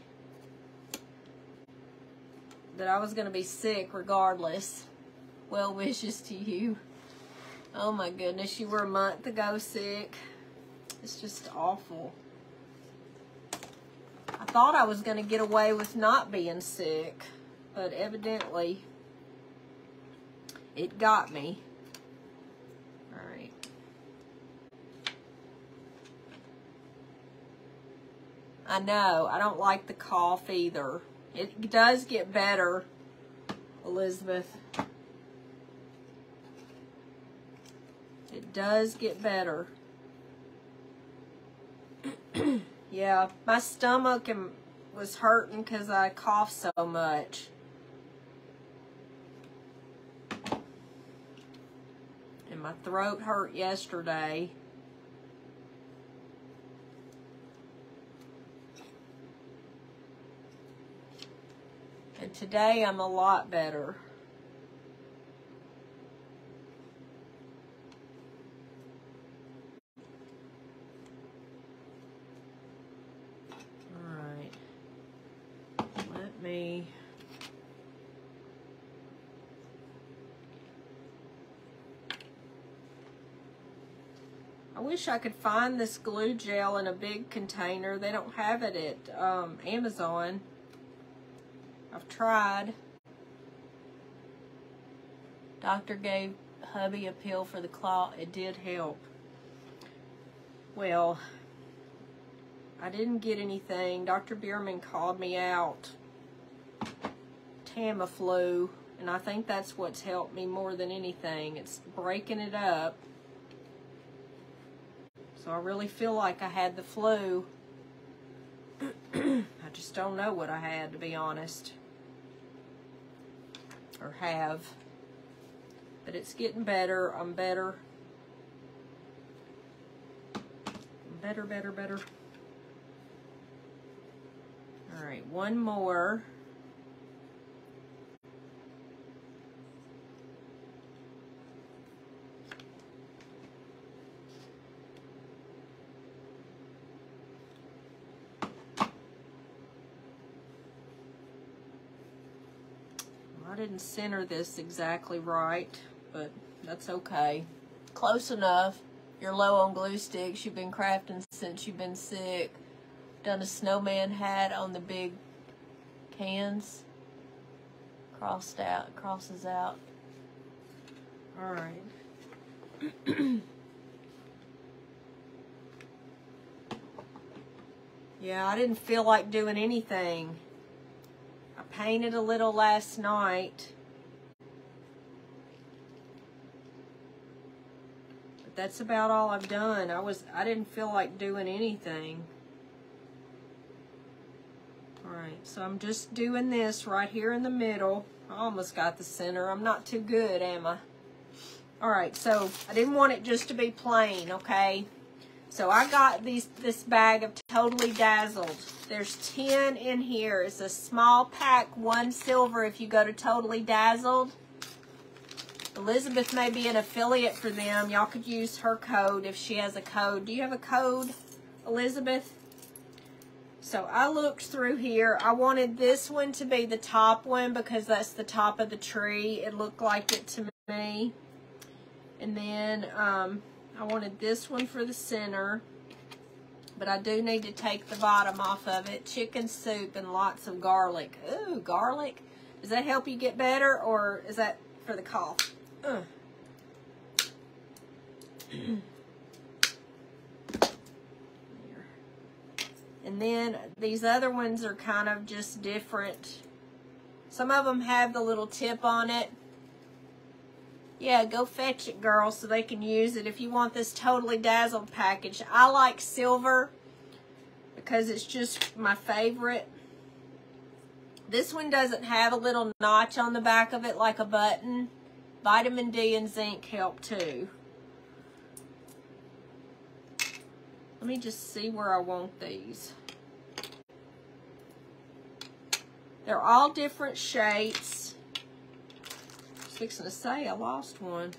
that I was going to be sick regardless. Well wishes to you. Oh my goodness, you were a month ago sick. It's just awful. I thought I was going to get away with not being sick, but evidently it got me. All right. I know, I don't like the cough either. It does get better, Elizabeth. It does get better. Yeah, my stomach was hurting because I coughed so much. And my throat hurt yesterday. And today I'm a lot better. Me. I wish I could find this glue gel in a big container. They don't have it at Amazon. I've tried. Doctor gave hubby a pill for the claw. It did help. Well, I didn't get anything. Dr. Bierman called me out. Tamiflu, and I think that's what's helped me more than anything. It's breaking it up. So I really feel like I had the flu. I just don't know what I had, to be honest. Or have. But it's getting better. I'm better. Better. All right, one more. I didn't center this exactly right, but that's okay. Close enough. You're low on glue sticks. You've been crafting since you've been sick. Done a snowman hat on the big cans. Crosses out. All right. Yeah, I didn't feel like doing anything. I painted a little last night. But that's about all I've done. I didn't feel like doing anything. Alright, so I'm just doing this right here in the middle. I almost got the center. I'm not too good, am I? Alright, so I didn't want it just to be plain, okay? So I got this bag of Totally Dazzled. There's 10 in here. It's a small pack, 1 silver if you go to Totally Dazzled. Elizabeth may be an affiliate for them. Y'all could use her code if she has a code. Do you have a code, Elizabeth? So I looked through here. I wanted this one to be the top one because that's the top of the tree. It looked like it to me. And then I wanted this one for the center. But I do need to take the bottom off of it. Chicken soup and lots of garlic. Ooh, garlic. Does that help you get better, or is that for the cough? And then these other ones are kind of just different. Some of them have the little tip on it. Yeah, go fetch it, girl, so they can use it. If you want this Totally Dazzled package, I like silver because it's just my favorite. This one doesn't have a little notch on the back of it like a button. Vitamin D and zinc help too. Let me just see where I want these. They're all different shapes. I was fixing to say I lost one.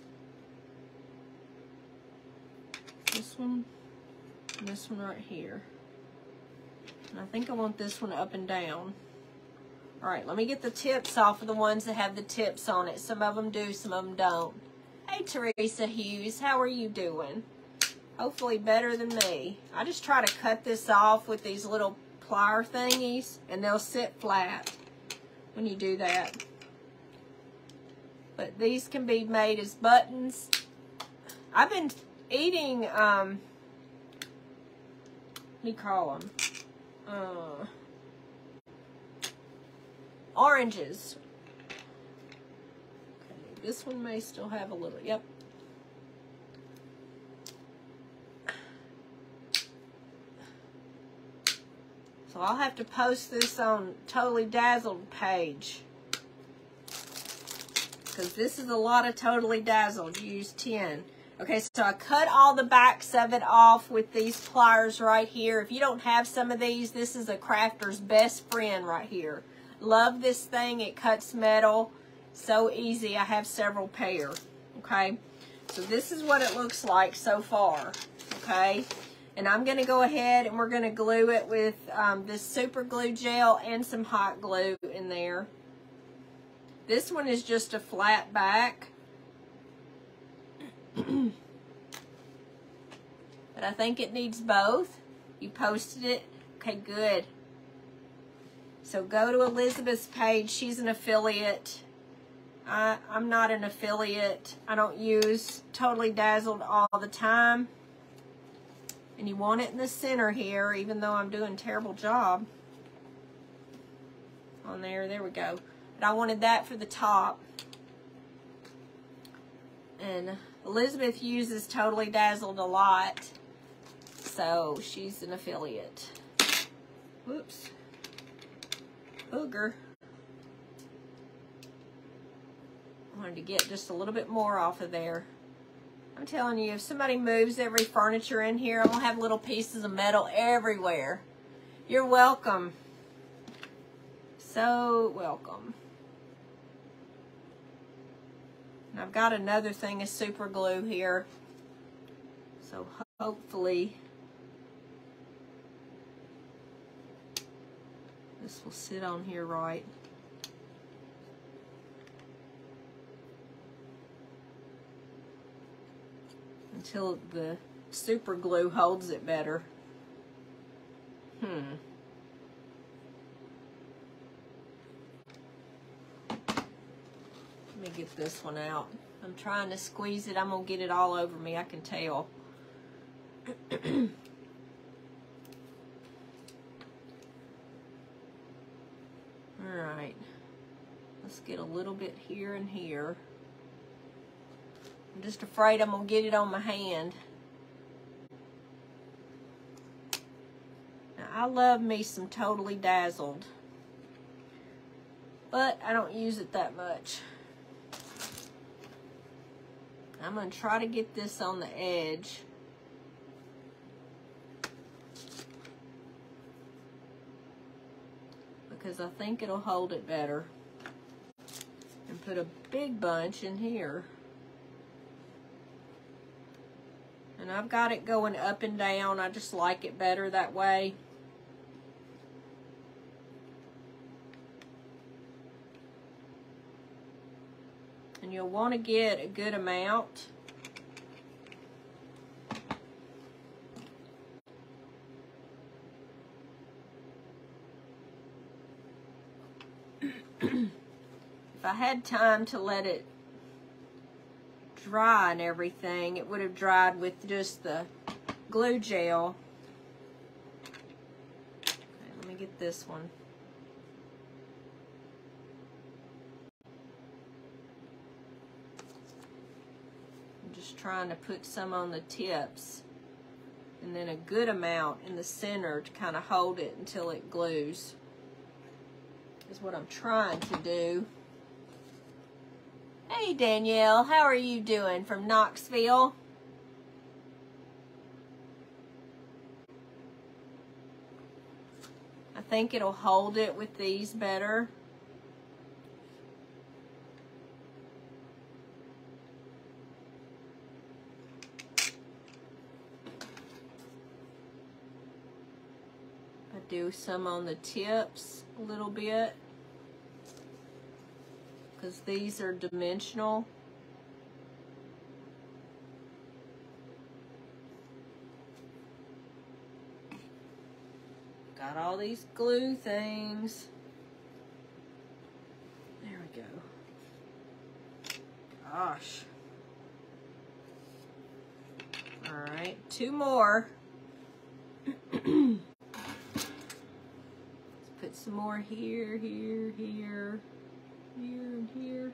This one and this one right here. And I think I want this one up and down. All right, let me get the tips off of the ones that have the tips on it. Some of them do, some of them don't. Hey, Teresa Hughes, how are you doing? Hopefully better than me. I just try to cut this off with these little plier thingies, and they'll sit flat when you do that. But these can be made as buttons. I've been eating, what do you call them? Oranges. Okay, this one may still have a little, yep. So I'll have to post this on Totally Dazzled page. Because this is a lot of Totally Dazzled. You use 10. Okay, so I cut all the backs of it off with these pliers right here. If you don't have some of these, this is a crafter's best friend right here. Love this thing. It cuts metal so easy. I have several pair. Okay, so this is what it looks like so far. Okay, and I'm going to go ahead and we're going to glue it with this super glue gel and some hot glue in there. This one is just a flat back. But I think it needs both. You posted it. Okay, good. So go to Elizabeth's page. She's an affiliate. I'm not an affiliate. I don't use Totally Dazzled all the time. And you want it in the center here, even though I'm doing a terrible job on there. There we go. But I wanted that for the top. And Elizabeth uses Totally Dazzled a lot, so she's an affiliate. Whoops. Booger. I wanted to get just a little bit more off of there. I'm telling you, if somebody moves every furniture in here, I'm going to have little pieces of metal everywhere. You're welcome. So welcome. And I've got another thing of super glue here. So hopefully this will sit on here right. Until the super glue holds it better. Let me get this one out. I'm trying to squeeze it. I'm going to get it all over me. I can tell. Alright. Let's get a little bit here and here. I'm just afraid I'm going to get it on my hand. Now, I love me some Totally Dazzled, but I don't use it that much. I'm going to try to get this on the edge. because I think it'll hold it better. And put a big bunch in here. And I've got it going up and down. I just like it better that way. And you'll want to get a good amount. If I had time to let it dry and everything, it would have dried with just the glue gel. Okay, let me get this one. I'm just trying to put some on the tips and then a good amount in the center to kind of hold it until it glues. Is what I'm trying to do. Hey Danielle, how are you doing from Knoxville? I think it'll hold it with these better. I do some on the tips a little bit, because these are dimensional. Got all these glue things. There we go. Gosh. All right, 2 more. Let's put some more here, here, here. Here and here.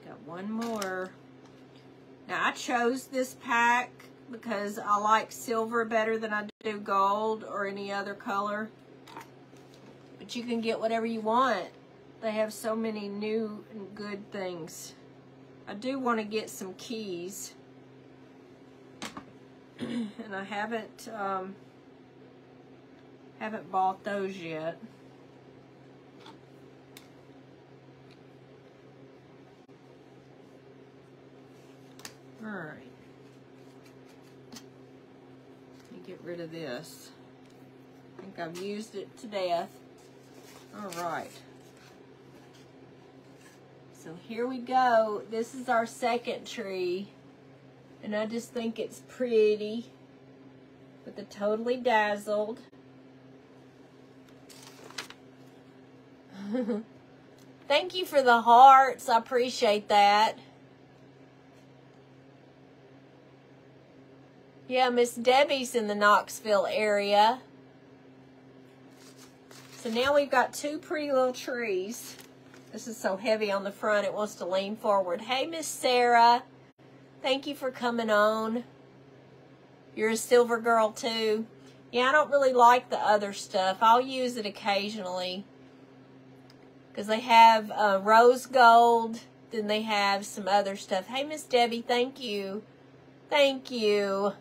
Got 1 more. Now I chose this pack because I like silver better than I do gold or any other color. But you can get whatever you want. They have so many new and good things. I do want to get some keys. And I haven't bought those yet. All right. Let me get rid of this. I think I've used it to death. All right. So here we go. This is our second tree. And I just think it's pretty with the Totally Dazzled. Thank you for the hearts. I appreciate that. Yeah, Miss Debbie's in the Knoxville area. So now we've got 2 pretty little trees. This is so heavy on the front, it wants to lean forward. Hey, Miss Sarah. Thank you for coming on. You're a silver girl too. Yeah, I don't really like the other stuff. I'll use it occasionally. Because they have rose gold. Then they have some other stuff. Hey, Miss Debbie, thank you. Thank you.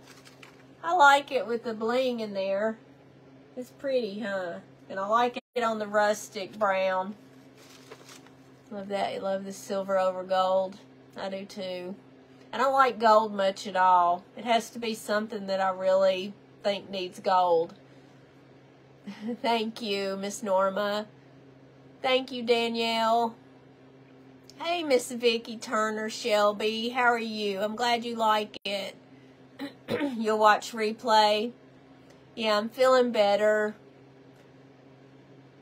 I like it with the bling in there. It's pretty, huh? And I like it on the rustic brown. Love that. I love the silver over gold. I do too. I don't like gold much at all. It has to be something that I really think needs gold. Thank you, Miss Norma. Thank you, Danielle. Hey, Miss Vicky Turner Shelby. How are you? I'm glad you like it. You'll watch replay. Yeah, I'm feeling better.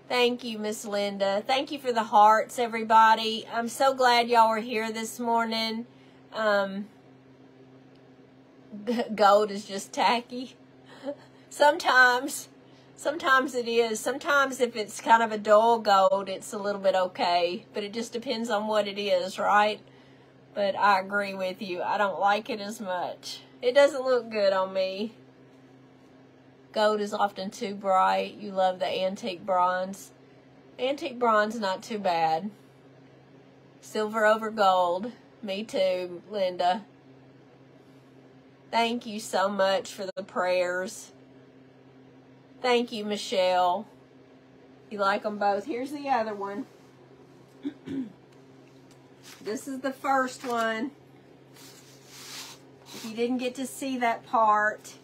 Thank you, Miss Linda. Thank you for the hearts, everybody. I'm so glad y'all were here this morning. Gold is just tacky. Sometimes it is. Sometimes if it's kind of a dull gold, it's a little bit okay. But it just depends on what it is, right? But I agree with you. I don't like it as much. It doesn't look good on me. Gold is often too bright. You love the antique bronze. Antique bronze, not too bad. Silver over gold. Me too, Linda. Thank you so much for the prayers. Thank you, Michelle. You like them both. Here's the other one. This is the first one. If you didn't get to see that part,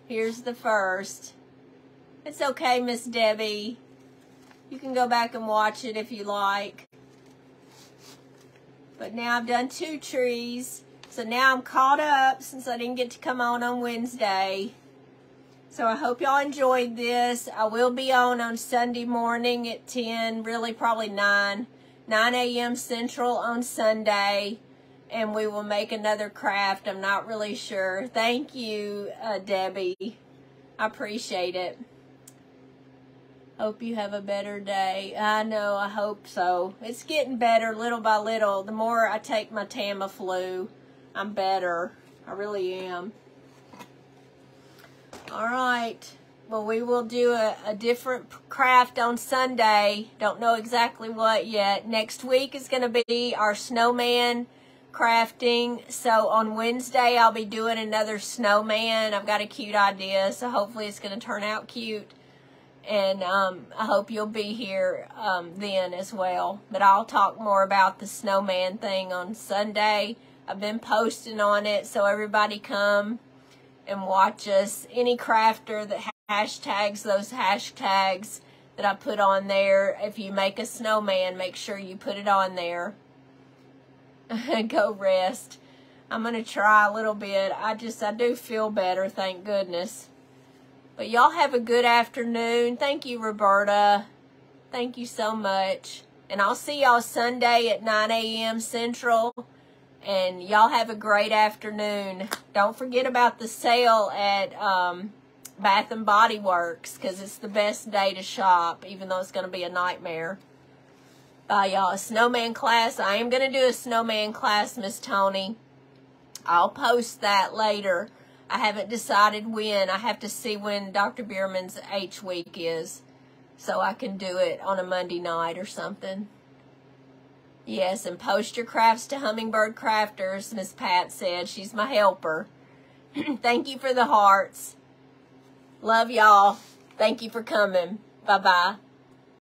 here's the first. It's okay, Miss Debbie. You can go back and watch it if you like. But now I've done 2 trees. So now I'm caught up since I didn't get to come on Wednesday. So I hope y'all enjoyed this. I will be on Sunday morning at 10, really probably 9 a.m. Central on Sunday. And we will make another craft. I'm not really sure. Thank you, Debbie. I appreciate it. Hope you have a better day. I know, I hope so. It's getting better little by little. The more I take my Tamiflu, I'm better. I really am. All right. Well, we will do a different craft on Sunday. Don't know exactly what yet. Next week is going to be our snowman crafting. So on Wednesday, I'll be doing another snowman. I've got a cute idea, so hopefully it's going to turn out cute. And I hope you'll be here then as well. But I'll talk more about the snowman thing on Sunday. I've been posting on it, so everybody come and watch us. Any crafter that hashtags those hashtags that I put on there, if you make a snowman, make sure you put it on there. Go rest. I'm going to try a little bit. I do feel better, thank goodness. But y'all have a good afternoon. Thank you, Roberta. Thank you so much. And I'll see y'all Sunday at 9 a.m. Central. And y'all have a great afternoon. Don't forget about the sale at Bath & Body Works, because it's the best day to shop, even though it's going to be a nightmare. Bye, y'all. A snowman class. I am going to do a snowman class, Miss Tony. I'll post that later. I haven't decided when. I have to see when Dr. Bierman's H week is, so I can do it on a Monday night or something. Yes, and post your crafts to Hummingbird Crafters, Miss Pat said. She's my helper. Thank you for the hearts. Love y'all. Thank you for coming. Bye-bye.